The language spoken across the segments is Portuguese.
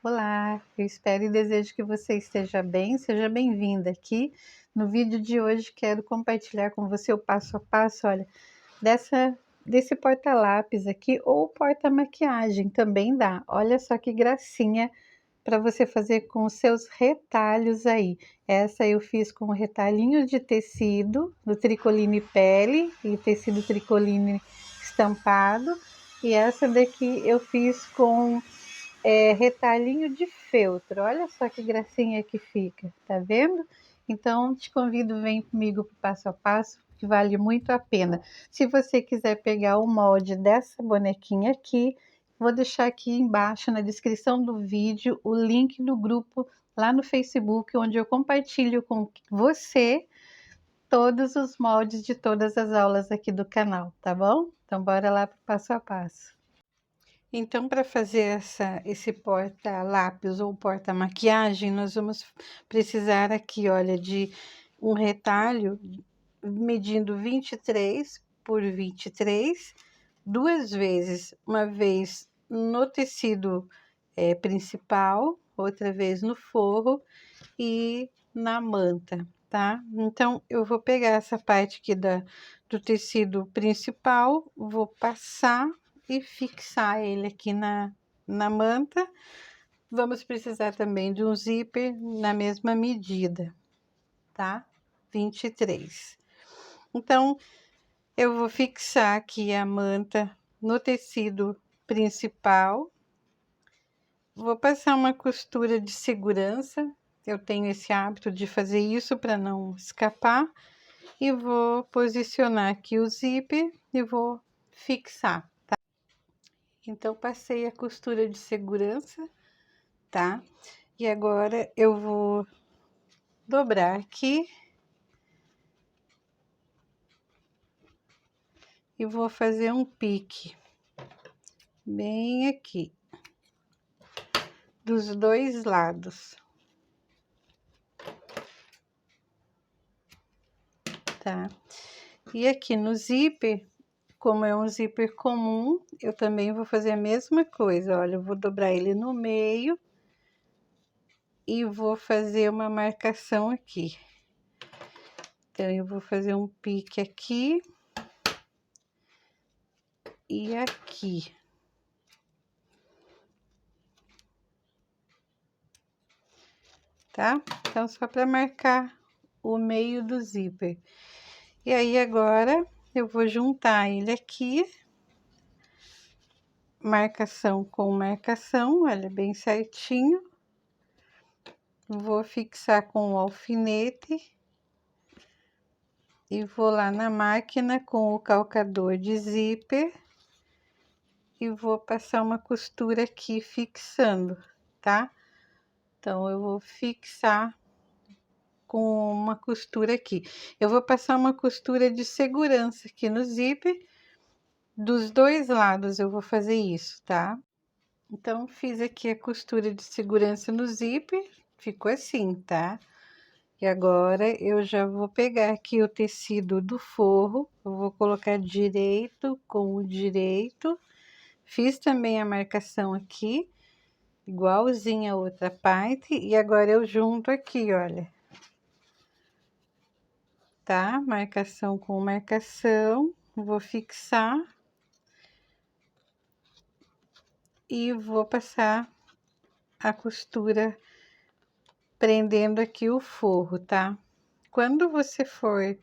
Olá, eu espero e desejo que você esteja bem, seja bem-vinda aqui. No vídeo de hoje quero compartilhar com você o passo a passo, olha, desse porta-lápis aqui ou porta-maquiagem também dá. Olha só que gracinha para você fazer com os seus retalhos aí. Essa eu fiz com retalhinhos de tecido, do tricoline pele e tecido tricoline estampado. E essa daqui eu fiz com retalhinho de feltro. Olha só que gracinha que fica, tá vendo? Então te convido, vem comigo pro passo a passo, que vale muito a pena. Se você quiser pegar o molde dessa bonequinha aqui, vou deixar aqui embaixo na descrição do vídeo o link do grupo lá no Facebook, onde eu compartilho com você todos os moldes de todas as aulas aqui do canal, tá bom? Então bora lá pro passo a passo. Então, para fazer esse porta-lápis ou porta-maquiagem, nós vamos precisar aqui, olha, de um retalho medindo 23 por 23, duas vezes, uma vez no tecido principal, outra vez no forro e na manta, tá? Então, eu vou pegar essa parte aqui do tecido principal, vou passar e fixar ele aqui na manta. Vamos precisar também de um zíper na mesma medida, tá? 23. Então, eu vou fixar aqui a manta no tecido principal. Vou passar uma costura de segurança. Eu tenho esse hábito de fazer isso para não escapar. E vou posicionar aqui o zíper e vou fixar. Então, passei a costura de segurança, tá? E agora eu vou dobrar aqui e vou fazer um pique bem aqui, dos dois lados, tá? E aqui no zíper, como é um zíper comum, eu também vou fazer a mesma coisa, olha, eu vou dobrar ele no meio e vou fazer uma marcação aqui. Então, eu vou fazer um pique aqui e aqui. Tá? Então, só para marcar o meio do zíper. E aí, agora, eu vou juntar ele aqui. Marcação com marcação, olha, bem certinho. Vou fixar com o alfinete. E vou lá na máquina com o calcador de zíper. E vou passar uma costura aqui fixando, tá? Então, eu vou fixar com uma costura aqui. Eu vou passar uma costura de segurança aqui no zíper. Dos dois lados eu vou fazer isso, tá? Então, fiz aqui a costura de segurança no zíper. Ficou assim, tá? E agora, eu já vou pegar aqui o tecido do forro. Eu vou colocar direito com o direito. Fiz também a marcação aqui, igualzinha a outra parte. E agora, eu junto aqui, olha. Tá? Marcação com marcação. Vou fixar. E vou passar a costura prendendo aqui o forro, tá? Quando você for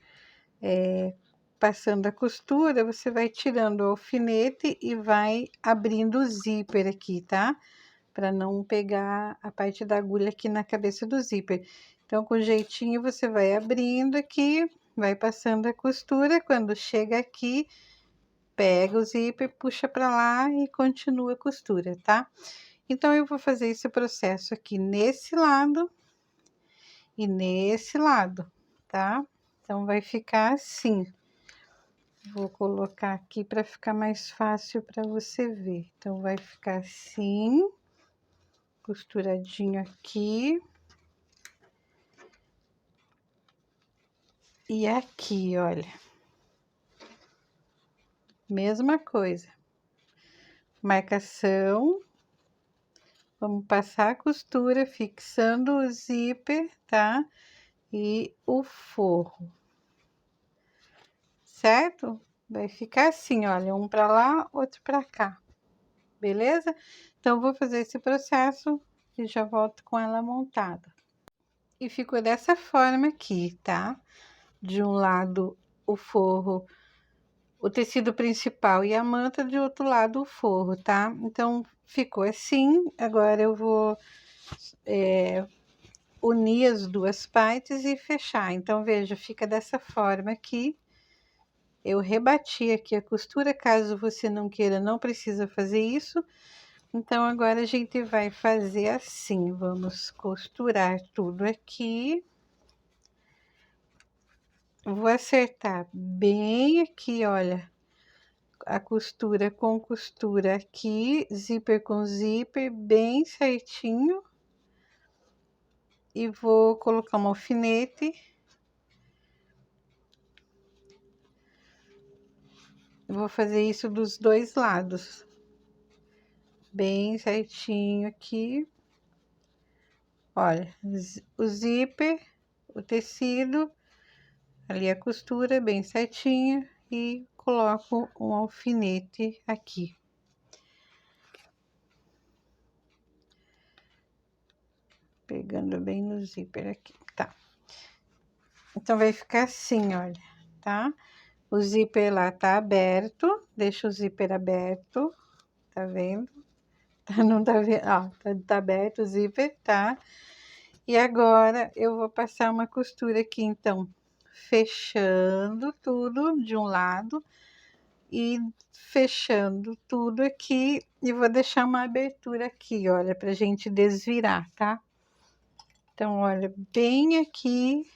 passando a costura, você vai tirando o alfinete e vai abrindo o zíper aqui, tá? Para não pegar a parte da agulha aqui na cabeça do zíper. Então, com jeitinho, você vai abrindo aqui, vai passando a costura. Quando chega aqui, pega o zíper, puxa para lá e continua a costura, tá? Então, eu vou fazer esse processo aqui nesse lado e nesse lado, tá? Então, vai ficar assim. Vou colocar aqui para ficar mais fácil para você ver. Então, vai ficar assim, costuradinho aqui. E aqui, olha. Mesma coisa. Marcação Vamos passar a costura fixando o zíper, tá? E o forro, certo? Vai ficar assim, olha, um para lá, outro para cá, beleza? Então, vou fazer esse processo e já volto com ela montada. E ficou dessa forma aqui, tá? De um lado o forro, o tecido principal e a manta, de outro lado o forro, tá? Então, ficou assim. Agora eu vou unir as duas partes e fechar. Então, veja, fica dessa forma aqui. Eu rebati aqui a costura, caso você não queira, não precisa fazer isso. Então, agora a gente vai fazer assim, vamos costurar tudo aqui. Vou acertar bem aqui, olha, a costura com costura aqui, zíper com zíper, bem certinho. E vou colocar um alfinete. Vou fazer isso dos dois lados. Bem certinho aqui. Olha, o zíper, o tecido, ali a costura bem certinha e coloco um alfinete aqui. Pegando bem no zíper aqui, tá? Então, vai ficar assim, olha, tá? O zíper lá tá aberto, deixa o zíper aberto, tá vendo? Não tá vendo, ó, tá aberto o zíper, tá? E agora eu vou passar uma costura aqui, então, fechando tudo de um lado e fechando tudo aqui, e vou deixar uma abertura aqui, olha, pra gente desvirar, tá? Então, olha, bem aqui,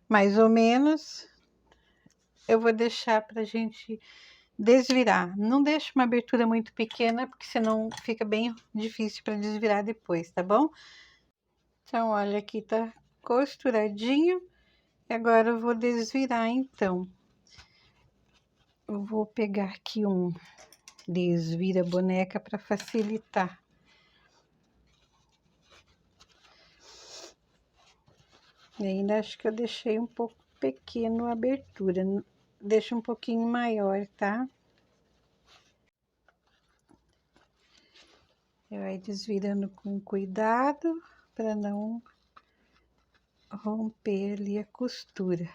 mais ou menos, eu vou deixar pra gente desvirar. Não deixe uma abertura muito pequena, porque senão fica bem difícil para desvirar depois, tá bom? Então, olha, aqui tá costuradinho. E agora eu vou desvirar, então. Eu vou pegar aqui um desvira boneca para facilitar. E ainda acho que eu deixei um pouco pequeno a abertura. Deixa um pouquinho maior, tá? Eu vai desvirando com cuidado para não romper ali a costura.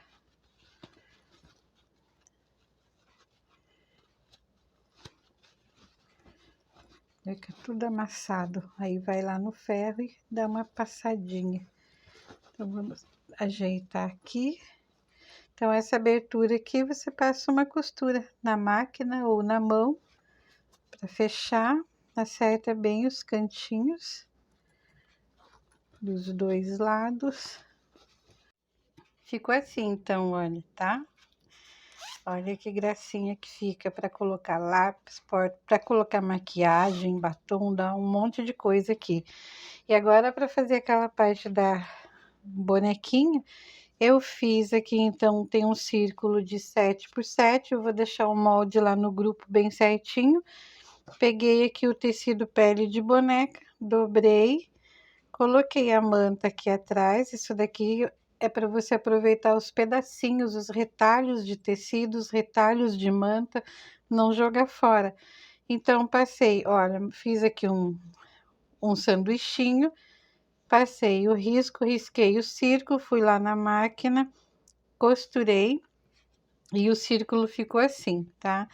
Fica tudo amassado. Aí vai lá no ferro e dá uma passadinha. Então, vamos ajeitar aqui. Então, essa abertura aqui, você passa uma costura na máquina ou na mão para fechar. Acerta bem os cantinhos dos dois lados. Ficou assim, então, olha, tá? Olha que gracinha que fica para colocar lápis, para colocar maquiagem, batom, dá um monte de coisa aqui. E agora, para fazer aquela parte da bonequinha, eu fiz aqui, então, tem um círculo de 7 por 7. Eu vou deixar o molde lá no grupo bem certinho. Peguei aqui o tecido pele de boneca, dobrei, coloquei a manta aqui atrás. Isso daqui é para você aproveitar os pedacinhos, os retalhos de tecido, os retalhos de manta, não jogar fora. Então, passei, olha, fiz aqui um sanduichinho, passei o risco, risquei o círculo, fui lá na máquina, costurei e o círculo ficou assim, tá?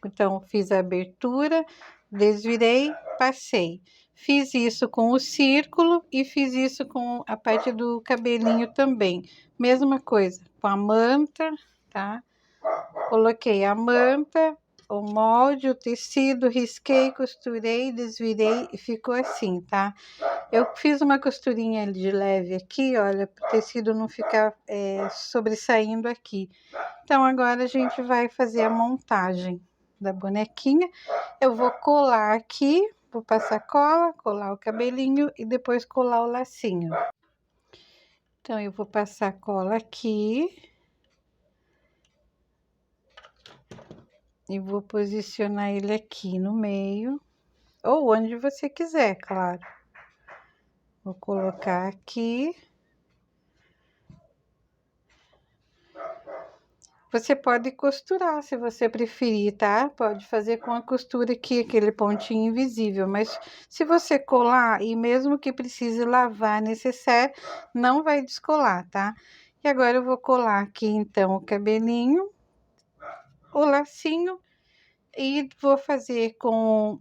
Então, fiz a abertura, desvirei, passei. Fiz isso com o círculo e fiz isso com a parte do cabelinho também. Mesma coisa, com a manta, tá? Coloquei a manta, o molde, o tecido, risquei, costurei, desvirei e ficou assim, tá? Eu fiz uma costurinha de leve aqui, olha, para o tecido não ficar sobressaindo aqui. Então, agora a gente vai fazer a montagem da bonequinha. Eu vou colar aqui, vou passar cola, colar o cabelinho e depois colar o lacinho. Então, eu vou passar cola aqui. E vou posicionar ele aqui no meio. ou onde você quiser, claro. Vou colocar aqui. Você pode costurar, se você preferir, tá? Pode fazer com a costura aqui, aquele pontinho invisível, mas se você colar, e mesmo que precise lavar necessaire, não vai descolar, tá? E agora eu vou colar aqui, então, o cabelinho, o lacinho, e vou fazer com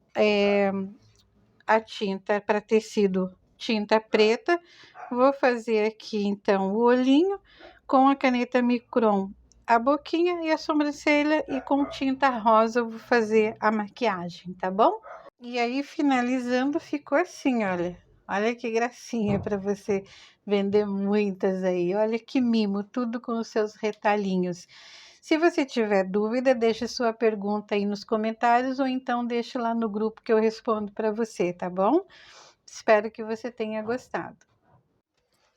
a tinta para tecido, tinta preta. Vou fazer aqui, então, o olhinho com a caneta Micron, a boquinha e a sobrancelha, e com tinta rosa eu vou fazer a maquiagem, tá bom? E aí, finalizando, ficou assim, olha. Olha que gracinha para você vender muitas aí. Olha que mimo, tudo com os seus retalhinhos. Se você tiver dúvida, deixe sua pergunta aí nos comentários ou então deixe lá no grupo que eu respondo para você, tá bom? Espero que você tenha gostado.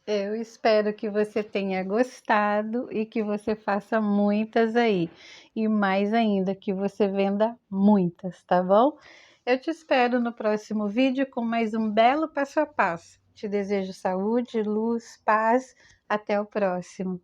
Eu espero que você tenha gostado e que você faça muitas aí. E mais ainda, que você venda muitas, tá bom? Eu te espero no próximo vídeo com mais um belo passo a passo. Te desejo saúde, luz, paz. Até o próximo.